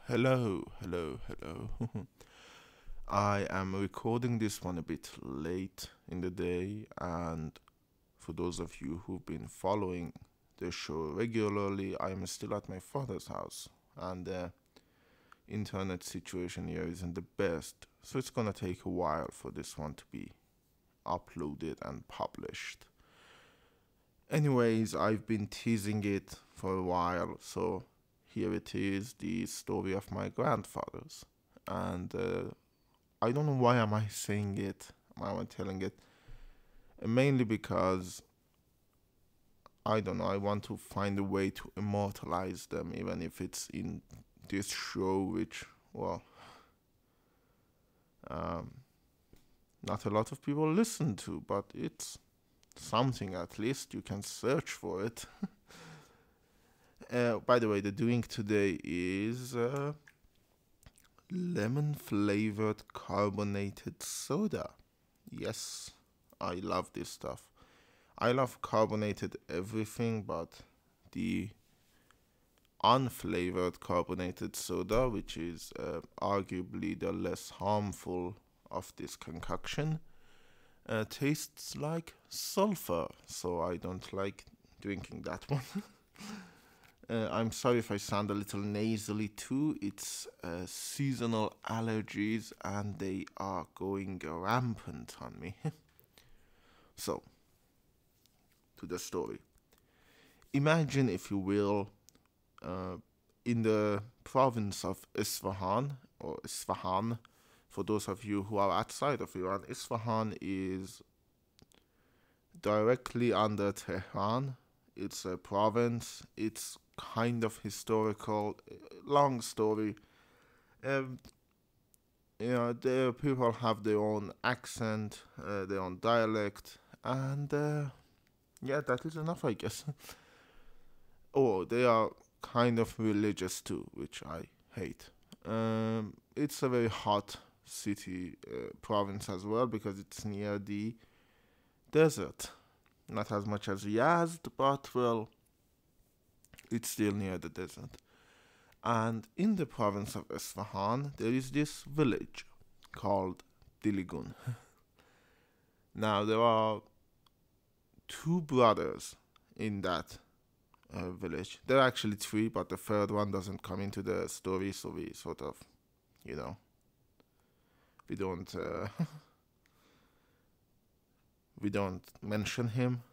Hello, hello, hello. I am recording this one a bit late in the day, and for those of you who've been following the show regularly, I am still at my father's house, and the internet situation here isn't the best, so it's gonna take a while for this one to be uploaded and published. Anyways, I've been teasing it for a while, so here it is, the story of my grandfathers. And I don't know why am I saying it, why am I telling it. Mainly because I don't know, I want to find a way to immortalize them, even if it's in this show, which, well, um, not a lot of people listen to, but it's something at least. You can search for it. By the way, the drink today is lemon flavored carbonated soda. Yes, I love this stuff. I love carbonated everything, but the unflavored carbonated soda, which is arguably the less harmful of this concoction, tastes like sulfur, so I don't like drinking that one. I'm sorry if I sound a little nasally too. It's seasonal allergies and they are going rampant on me. So, to the story. Imagine, if you will, in the province of Isfahan, or Isfahan, for those of you who are outside of Iran, Isfahan is directly under Tehran. It's a province. It's kind of historical, long story. Um, the people have their own accent, their own dialect, and yeah, that is enough, I guess. Oh, they are kind of religious too, which I hate. It's a very hot city, province as well, because it's near the desert. Not as much as Yazd, but well, it's still near the desert. And in the province of Isfahan, there is this village called Diligun. Now, there are two brothers in that village. There are actually three, but the third one doesn't come into the story, so we sort of, you know, we don't we don't mention him.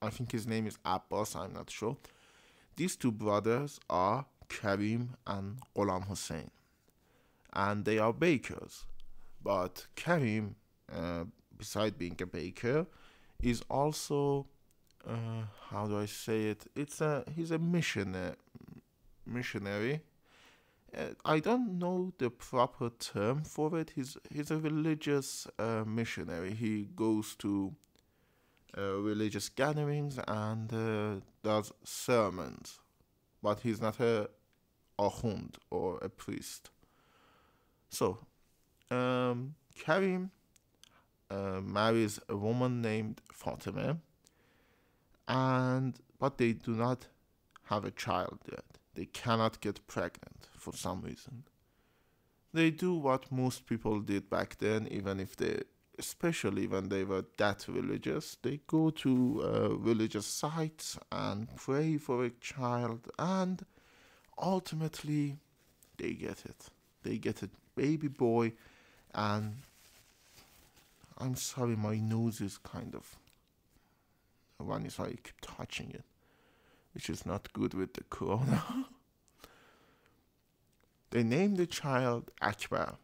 I think his name is Abbas, I'm not sure. These two brothers are Karim and Ghulam Hussein, and they are bakers. But Karim, beside being a baker, is also how do I say it? He's a missionary. I don't know the proper term for it. He's a religious missionary. He goes to religious gatherings and does sermons, but he's not a ahund or a priest. So, Karim marries a woman named Fatima, and but they do not have a child yet. They cannot get pregnant for some reason. They do what most people did back then, even if they, especially when they were that religious, they go to religious sites and pray for a child, and ultimately they get it. They get a baby boy, and I'm sorry, my nose is kind of running, so I keep touching it, which is not good with the corona. They named the child Akbar,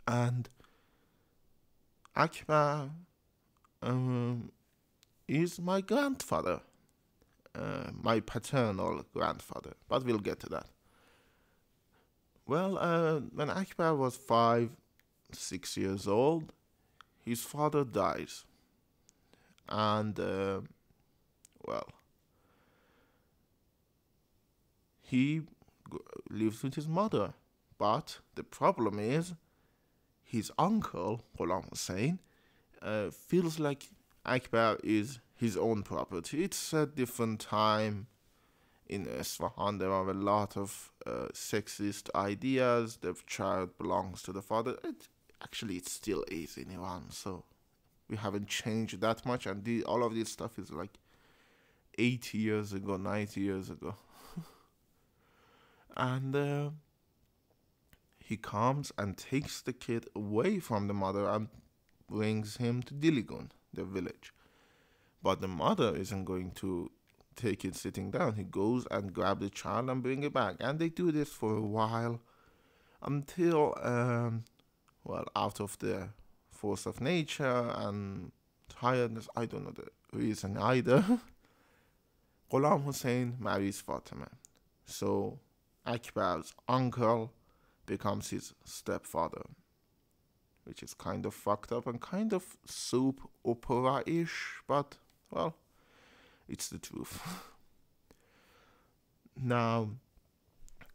and Akbar is my grandfather, my paternal grandfather, but we'll get to that. Well, when Akbar was 5, 6 years old, his father dies, and well, he lives with his mother. But the problem is, his uncle, Ghulam Hussein, feels like Akbar is his own property. It's a different time in Isfahan there are a lot of sexist ideas. The child belongs to the father. Actually, it still is in Iran, so we haven't changed that much. And all of this stuff is like 80 years ago, 90 years ago. And he comes and takes the kid away from the mother and brings him to Diligun, the village. But the mother isn't going to take it sitting down. He goes and grabs the child and bring it back. And they do this for a while until, out of the force of nature and tiredness, I don't know the reason either, Ghulam Hussein marries Fatima. So Akbar's uncle becomes his stepfather, which is kind of fucked up and kind of soap opera-ish, but, well, it's the truth. Now,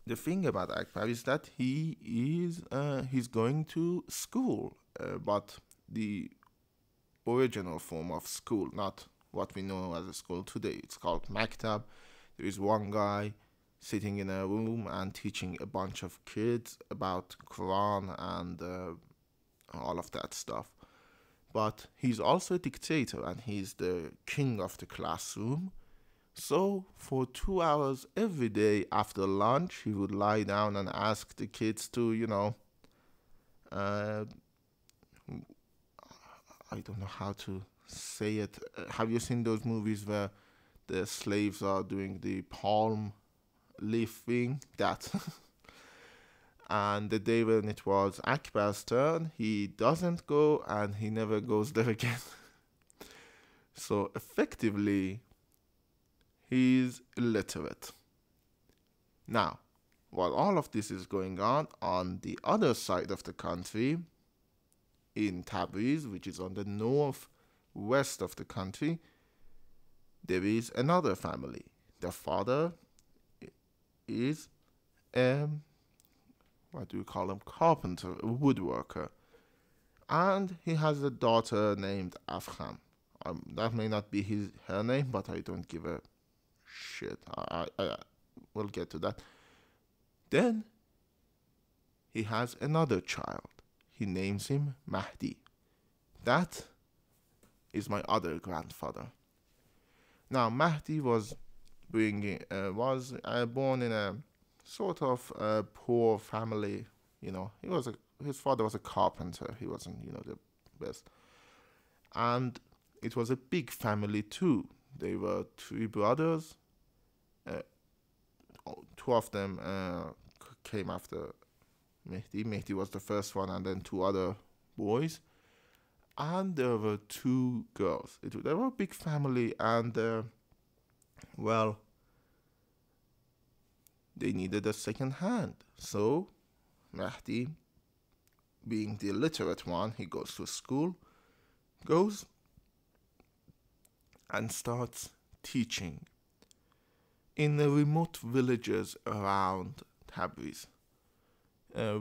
the thing about Akbar is that he's going to school, but the original form of school, not what we know as a school today. It's called Maktab. There is one guy sitting in a room and teaching a bunch of kids about Quran and all of that stuff. But he's also a dictator and he's the king of the classroom. So for 2 hours every day after lunch, he would lie down and ask the kids to, I don't know how to say it. Have you seen those movies where the slaves are doing the palm leaf thing? That. And the day when it was Akbar's turn, he doesn't go and he never goes there again. So effectively, he's illiterate. Now, while all of this is going on the other side of the country, in Tabriz, which is on the northwest of the country, there is another family. The father is what do you call him? Carpenter, a woodworker. And he has a daughter named Isfahan. That may not be her name, but I don't give a shit. I will get to that. Then he has another child. He names him Mahdi. That is my other grandfather. Now, Mahdi was born in a sort of poor family. His father was a carpenter. He wasn't, the best. And it was a big family too. They were 3 brothers. 2 of them came after Mehdi. Mehdi was the first one, and then 2 other boys. And there were 2 girls. They were a big family, and they needed a second hand. So Mahdi, being the illiterate one, he goes to school, goes and starts teaching in the remote villages around Tabriz,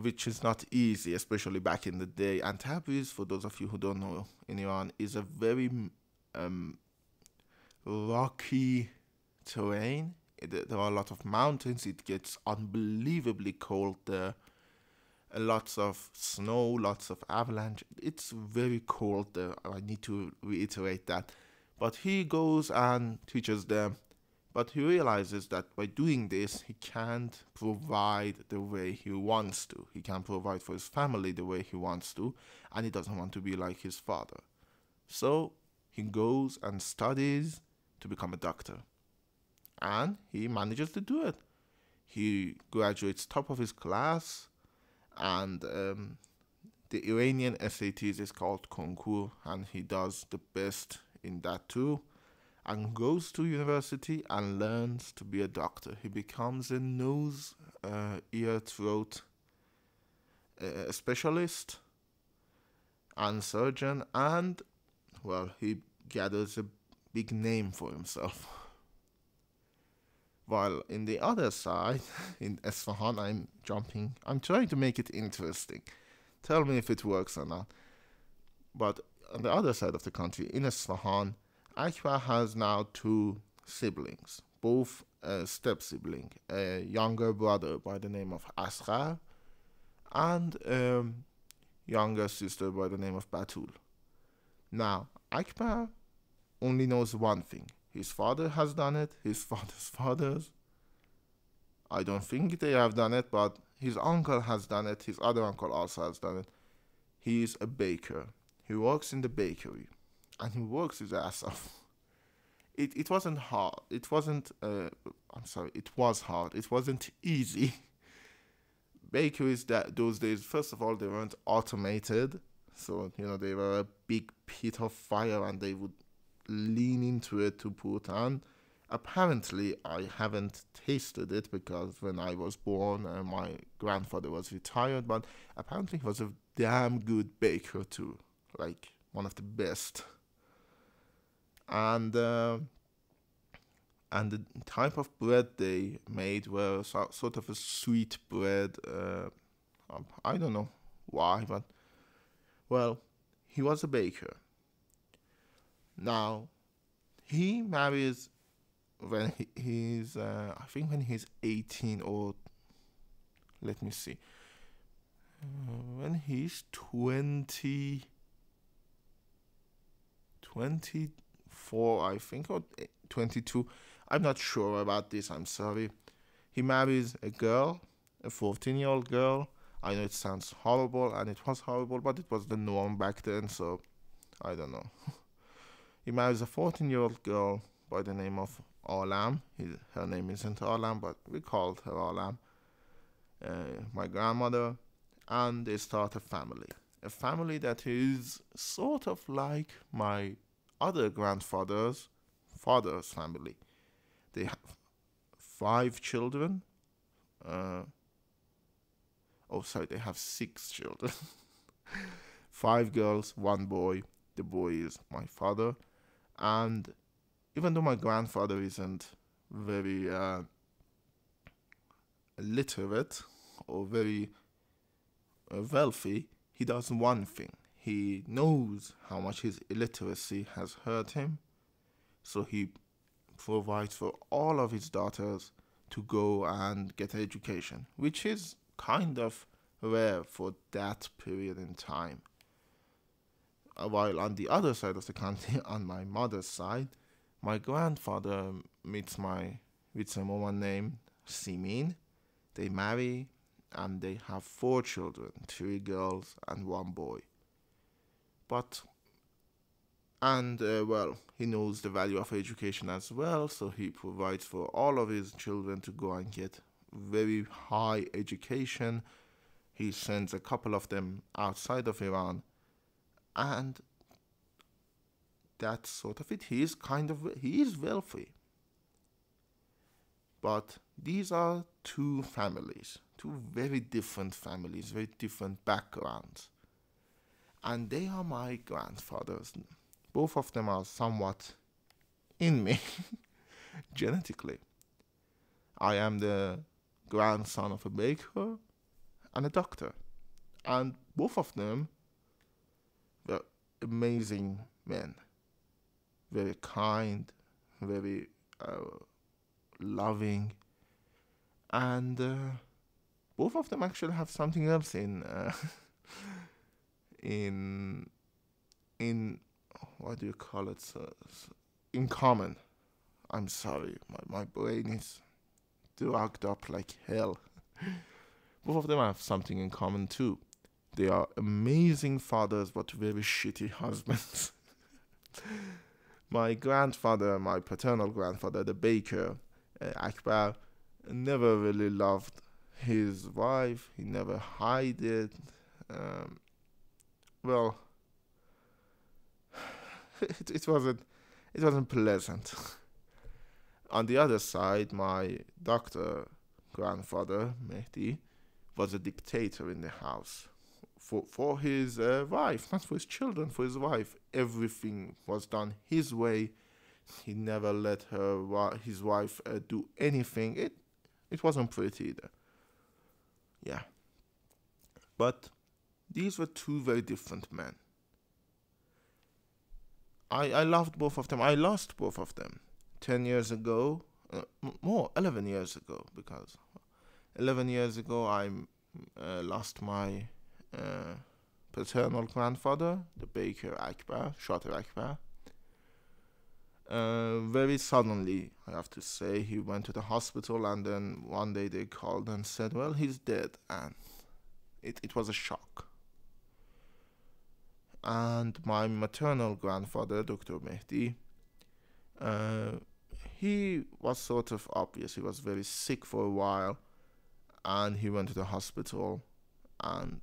which is not easy, especially back in the day. And Tabriz, for those of you who don't know, in Iran, is a very rocky terrain. There are a lot of mountains. It gets unbelievably cold there. Lots of snow, lots of avalanche. It's very cold there. I need to reiterate that. But he goes and teaches them. But he realizes that by doing this, he can't provide the way he wants to. He can't provide for his family the way he wants to. And he doesn't want to be like his father. So he goes and studies to become a doctor. And he manages to do it. He graduates top of his class. And the Iranian SATs is called concours. And he does the best in that too. And goes to university and learns to be a doctor. He becomes a nose, ear, throat specialist and surgeon. And, he gathers a big name for himself. While in the other side, in Isfahan, I'm trying to make it interesting. Tell me if it works or not. But on the other side of the country, in Isfahan, Akbar has now 2 siblings, both step sibling, a younger brother by the name of Asghar and younger sister by the name of Batul. Now, Akbar only knows one thing. His father has done it, his father's fathers. I don't think they have done it, but his uncle has done it, his other uncle also has done it. He is a baker. He works in the bakery. And he works his ass off. It wasn't hard. It wasn't, it was hard. It wasn't easy. Bakeries that those days, first of all, they weren't automated. So, they were a big pit of fire and they would lean into it to put on. Apparently, I haven't tasted it because when I was born, my grandfather was retired, but apparently he was a damn good baker too. Like, one of the best. And the type of bread they made were sort of a sweet bread. I don't know why, but, well, he was a baker. Now, he marries when he's, I think when he's 18 or, let me see, when he's 24, I think, or 22. I'm not sure about this, I'm sorry. He marries a girl, a 14-year-old girl. I know it sounds horrible, and it was horrible, but it was the norm back then, so I don't know. He marries a 14-year-old girl by the name of Alam. Her name isn't Alam, but we called her Alam. My grandmother, and they start a family. A family that is sort of like my other grandfather's father's family. They have 5 children. They have 6 children. 5 girls, 1 boy. The boy is my father. And even though my grandfather isn't very literate or very wealthy, he does one thing. He knows how much his illiteracy has hurt him, so he provides for all of his daughters to go and get an education, which is kind of rare for that period in time. While on the other side of the country, on my mother's side, my grandfather meets a woman named Simin. They marry and they have 4 children, 3 girls and 1 boy. He knows the value of education as well, so he provides for all of his children to go and get very high education. He sends a couple of them outside of Iran, and that's sort of it. He is wealthy. But these are 2 families, 2 very different families, very different backgrounds. And they are my grandfathers. Both of them are somewhat in me, genetically. I am the grandson of a baker and a doctor. And both of them were amazing men. Very kind, very loving. And both of them actually have something else in what do you call it? In common. I'm sorry, my brain is drugged up like hell. Both of them have something in common too. They are amazing fathers, but very shitty husbands. My grandfather, my paternal grandfather, the baker, Akbar, never really loved his wife. He never hid it. It wasn't pleasant. On the other side, my doctor grandfather, Mehdi, was a dictator in the house. For his wife, not for his children, for his wife. Everything was done his way. He never let his wife do anything. It wasn't pretty either. Yeah. But these were 2 very different men. I loved both of them. I lost both of them 10 years ago, more, 11 years ago, because 11 years ago I lost my paternal grandfather, the baker Akbar, Shatir Akbar. Very suddenly, I have to say, he went to the hospital, and then one day they called and said, well, he's dead, and it was a shock. And my maternal grandfather, Dr. Mehdi, he was sort of obvious. He was very sick for a while, and he went to the hospital, and,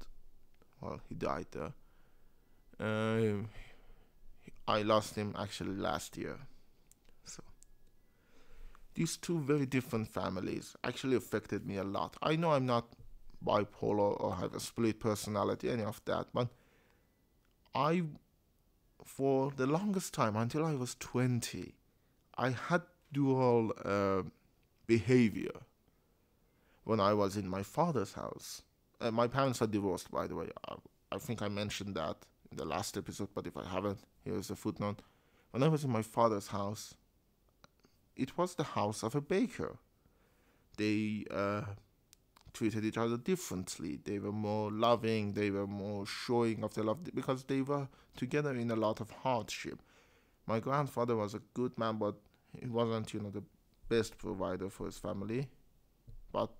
well, he died there. I lost him actually last year. So these two very different families actually affected me a lot. I know I'm not bipolar or have a split personality, any of that, but for the longest time, until I was 20, I had dual behavior when I was in my father's house. My parents are divorced, by the way. I think I mentioned that in the last episode, but if I haven't, here's a footnote. When I was in my father's house, it was the house of a baker. They treated each other differently. They were more loving. They were more showing of their love because they were together in a lot of hardship. My grandfather was a good man, but he wasn't, the best provider for his family. But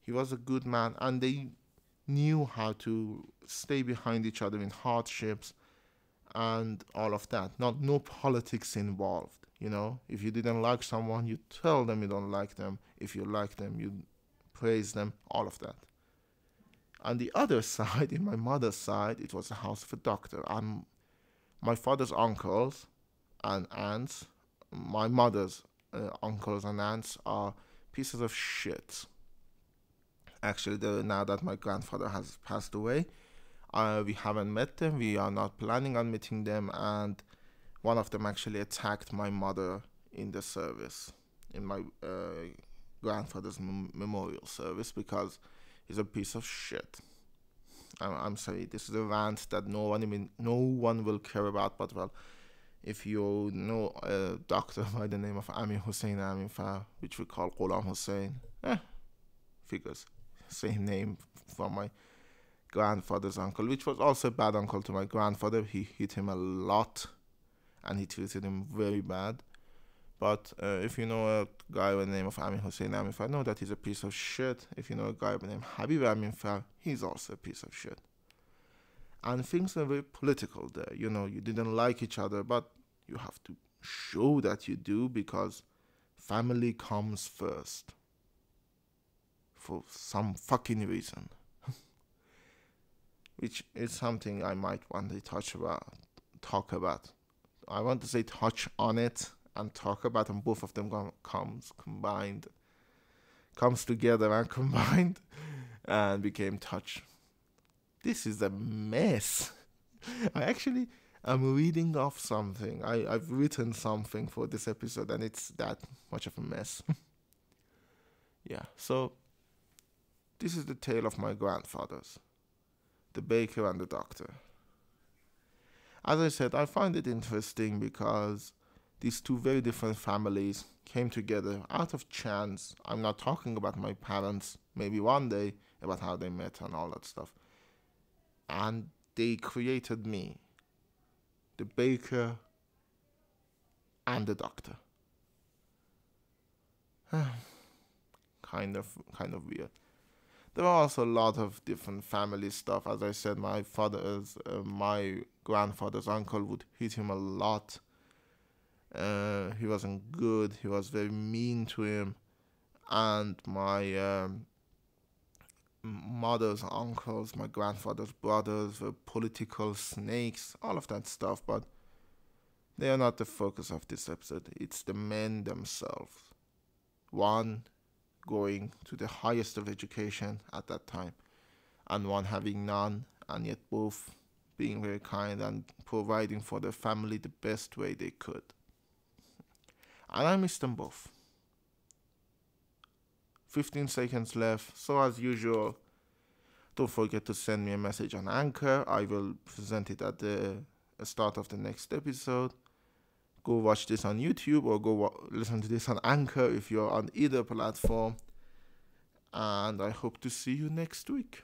he was a good man, and they knew how to stay behind each other in hardships and all of that. No politics involved. If you didn't like someone, you tell them you don't like them. If you like them, you praise them, all of that. On the other side, in my mother's side, it was the house of a doctor. And my father's uncles and aunts, my mother's uncles and aunts are pieces of shit. Actually, now that my grandfather has passed away, we haven't met them. We are not planning on meeting them. And one of them actually attacked my mother in the service, in my grandfather's memorial service, because he's a piece of shit. I'm sorry, this is a rant that no one will care about, but well, if you know a doctor by the name of Amir Hussein Amirfar, which we call Ghulam Hussein, figures, same name from my grandfather's uncle, which was also a bad uncle to my grandfather. He hit him a lot, and he treated him very bad. But if you know a guy by the name of Amir Hussein Amirfar, know that he's a piece of shit. If you know a guy by the name of Habib Amirfar, he's also a piece of shit. And things are very political there. You didn't like each other, but you have to show that you do, because family comes first. For some fucking reason. Which is something I might one day talk about. I want to say touch on it and talk about, and both of them comes together and combined and became touch. This is a mess. I'm reading off something. I've written something for this episode, and it's that much of a mess. Yeah, so this is the tale of my grandfathers, the baker and the doctor. As I said, I find it interesting because these two very different families came together out of chance. I'm not talking about my parents, maybe one day, about how they met and all that stuff. And they created me, the baker and the doctor. kind of weird. There are also a lot of different family stuff. As I said, my grandfather's uncle would hit him a lot. He wasn't good. He was very mean to him. And my mother's uncles, my grandfather's brothers were political snakes, all of that stuff. But they are not the focus of this episode. It's the men themselves. One going to the highest of education at that time, and one having none, and yet both being very kind and providing for their family the best way they could. And I miss them both. 15 seconds left, so as usual, don't forget to send me a message on Anchor. I will present it at the start of the next episode. go watch this on YouTube or listen to this on Anchor if you're on either platform. And I hope to see you next week.